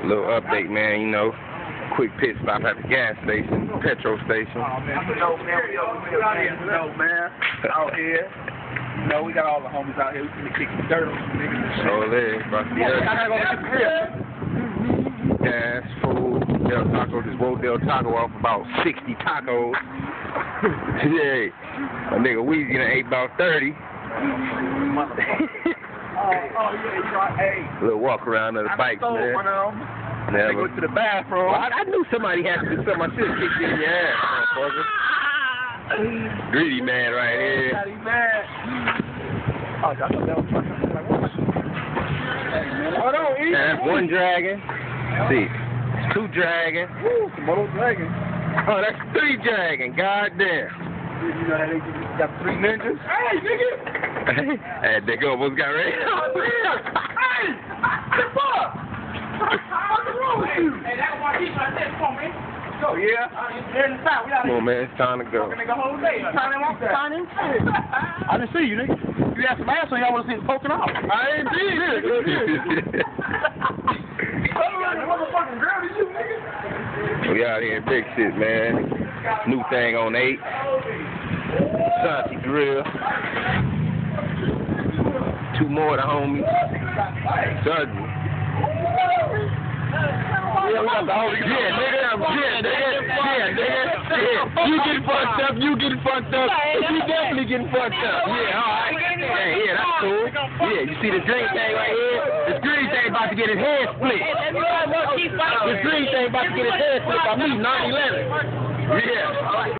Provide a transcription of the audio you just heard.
Little update, man, you know. Quick pit stop at the gas station, petrol station. Oh, man, you know, man, out here. You know, we got all the homies out here. We finna kick some dirt on some niggas. Oh, there, about to I gotta go get the grip. gas, food, Del Taco. Just woke Del Taco off about 60 tacos. Yeah, my nigga Weezy done ate about 30. Little walk around of the bikes, man. Never. They go to the bathroom. Well, I knew somebody had to do something. I should have kicked in your ass, motherfucker. Greedy man right here. Greedy man. Oh, I thought that was like, what? Hold on, eat. That's one dragon. See, it's two dragon. Woo, some more dragon. Oh, that's three dragon. Goddamn. You know how they got 3 ninjas? Hey, nigga! Hey, they almost got ready. Hey! What's up? What's wrong with you? Hey, that's why he's like this. Come on, man. Go, yeah. Come on, man. It's time to go. Nigga, whole day. I didn't see you, nigga. You had some ass on you, I would have seen it poking out. I ain't seen it. Motherfucking girl to you, nigga. We out here in big shit, man. New thing on 8. Santi Grill. 2 more of the homies. Surgery. Yeah, we got the homies. Yeah, nigga. You getting fucked up. You getting fucked up. You definitely getting fucked up. Yeah, alright. Yeah, that's cool. Yeah, you see the green thing right here? This green thing about to get his head split. This green thing about to get his head split by me, 9/11. Yeah.